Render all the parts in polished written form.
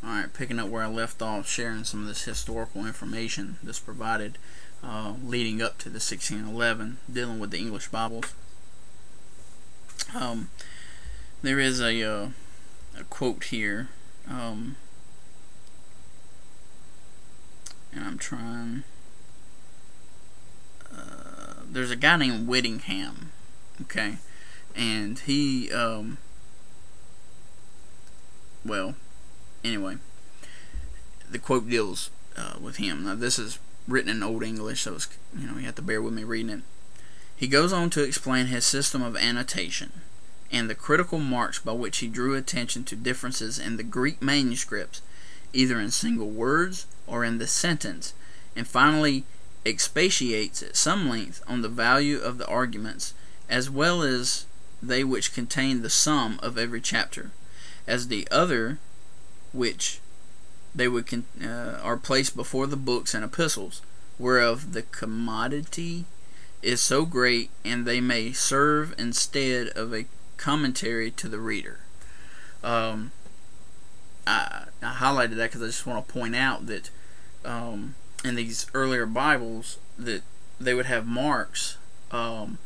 Alright, picking up where I left off, sharing some of this historical information that's provided leading up to the 1611, dealing with the English Bibles. There is a quote here, and I'm trying. There's a guy named Whittingham, okay, and he, well, anyway, the quote deals with him. Now, this is written in Old English, so it's, you have to bear with me reading it. He goes on to explain his system of annotation and the critical marks by which he drew attention to differences in the Greek manuscripts, either in single words or in the sentence, and finally expatiates at some length on the value of the arguments, as well as they which contain the sum of every chapter, as the other which they would are placed before the books and epistles, whereof the commodity is so great, and they may serve instead of a commentary to the reader. I highlighted that because I just want to point out that in these earlier Bibles that they would have marks and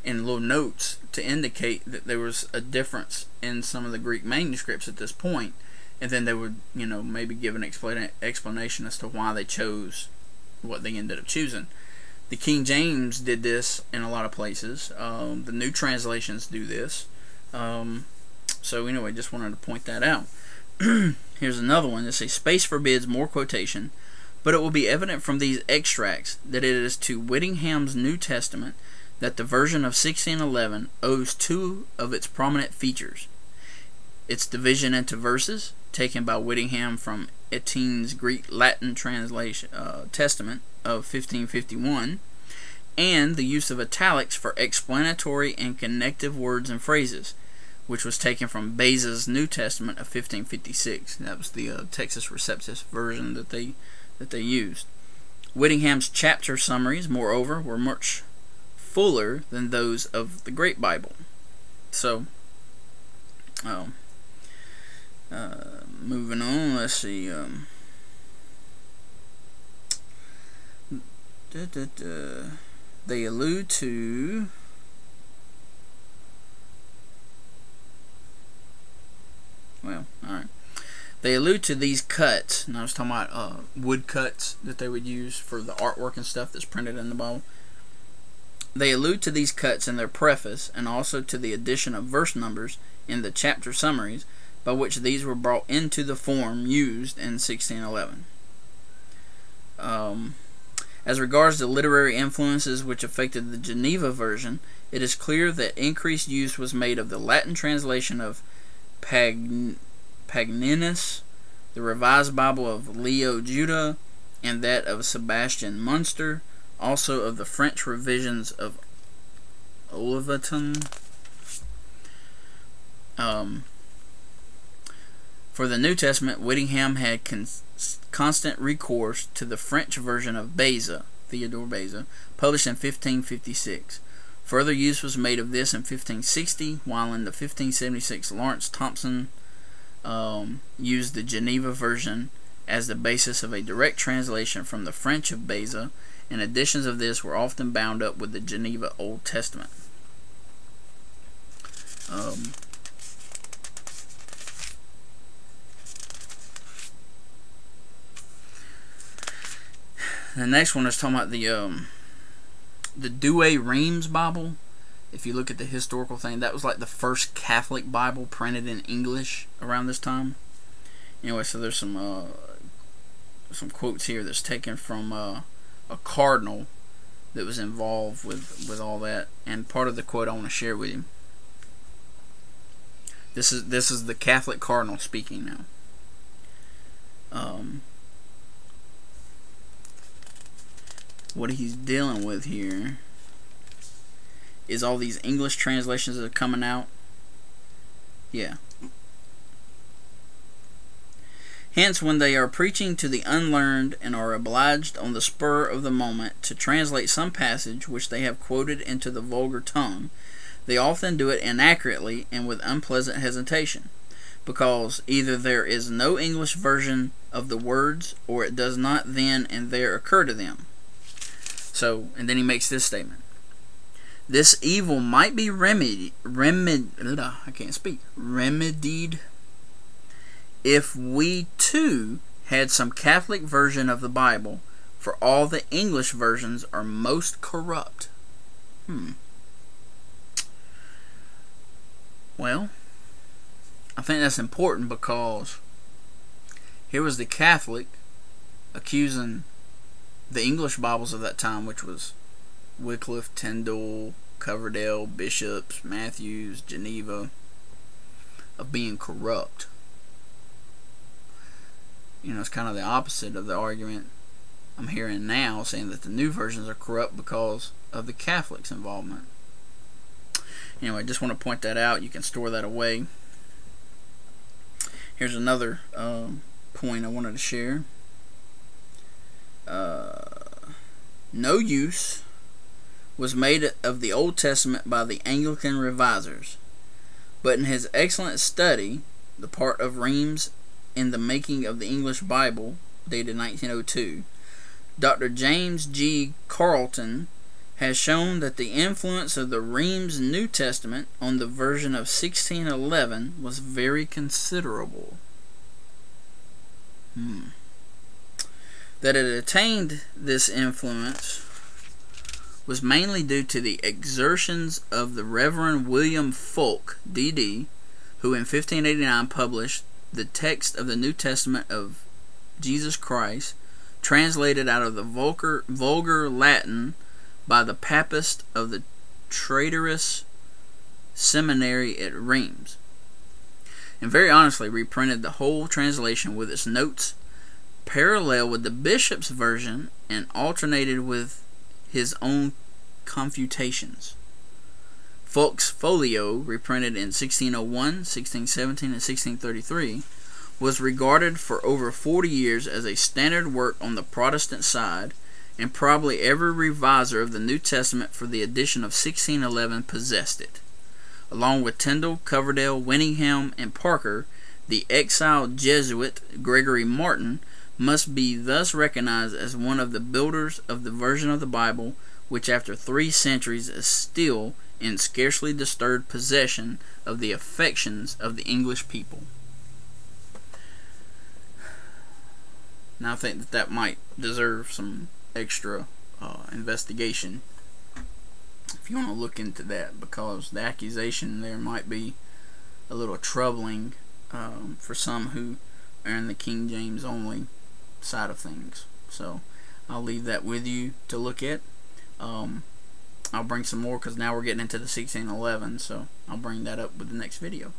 little notes to indicate that there was a difference in some of the Greek manuscripts at this point, and then they would maybe give an explanation as to why they chose what they ended up choosing. The King James did this in a lot of places. The new translations do this. So anyway, just wanted to point that out. Here's another one. It says, space forbids more quotation, but it will be evident from these extracts that it is to Whittingham's New Testament that the version of 1611 owes two of its prominent features: its division into verses, taken by Whittingham from Etienne's Greek-Latin translation Testament of 1551, and the use of italics for explanatory and connective words and phrases, which was taken from Beza's New Testament of 1556. That was the Texas Receptus version that they used. Whittingham's chapter summaries, moreover, were much fuller than those of the Great Bible. So, moving on, let's see. They allude to They allude to these cuts, and I was talking about wood cuts that they would use for the artwork and stuff that's printed in the Bible. They allude to these cuts in their preface, and also to the addition of verse numbers in the chapter summaries, by which these were brought into the form used in 1611. As regards the literary influences which affected the Geneva version, it is clear that increased use was made of the Latin translation of Pagninus, the Revised Bible of Leo Juda, and that of Sebastian Munster, also of the French revisions of Olivetan. For the New Testament, Whittingham had constant recourse to the French version of Beza, Theodore Beza, published in 1556. Further use was made of this in 1560, while in the 1576 Lawrence Thompson used the Geneva version as the basis of a direct translation from the French of Beza, and editions of this were often bound up with the Geneva Old Testament. The next one is talking about the Douay-Rheims Bible. If you look at the historical thing, that was like the first Catholic Bible printed in English around this time. Anyway, so there's some quotes here that's taken from a cardinal that was involved with all that, and part of the quote I want to share with you. This is the Catholic cardinal speaking now. What he's dealing with here is all these English translations that are coming out. Yeah. Hence, when they are preaching to the unlearned and are obliged on the spur of the moment to translate some passage which they have quoted into the vulgar tongue, they often do it inaccurately and with unpleasant hesitation. because either there is no English version of the words, or it does not then and there occur to them. So, and then he makes this statement: this evil might be remedied if we too had some Catholic version of the Bible, for all the English versions are most corrupt. Well, I think that's important, because here was the Catholic accusing the English Bibles of that time, which was Wycliffe, Tyndale, Coverdale, Bishops, Matthews, Geneva, of being corrupt. You know, it's kind of the opposite of the argument I'm hearing now, saying that the new versions are corrupt because of the Catholics' involvement. Anyway, just want to point that out. You can store that away. Here's another point I wanted to share. No use was made of the Old Testament by the Anglican revisers, but in his excellent study, the part of Reims in the making of the English Bible, dated 1902, Dr. James G. Carleton has shown that the influence of the Reims New Testament on the version of 1611 was very considerable. That it attained this influence was mainly due to the exertions of the Reverend William Fulk, D.D., who in 1589 published the text of the New Testament of Jesus Christ, translated out of the vulgar Latin by the Papist of the traitorous seminary at Reims, and very honestly reprinted the whole translation with its notes, parallel with the bishop's version, and alternated with his own confutations. Fulk's folio, reprinted in 1601, 1617, and 1633, was regarded for over 40 years as a standard work on the Protestant side, and probably every reviser of the New Testament for the edition of 1611 possessed it. Along with Tyndale, Coverdale, Winningham, and Parker, the exiled Jesuit Gregory Martin must be thus recognized as one of the builders of the version of the Bible which after 3 centuries is still in scarcely disturbed possession of the affections of the English people. Now I think that might deserve some extra investigation, if you want to look into that, because the accusation there might be a little troubling for some who are in the King James only side of things. So I'll leave that with you to look at. I'll bring some more, because now we're getting into the 1611, so I'll bring that up with the next video.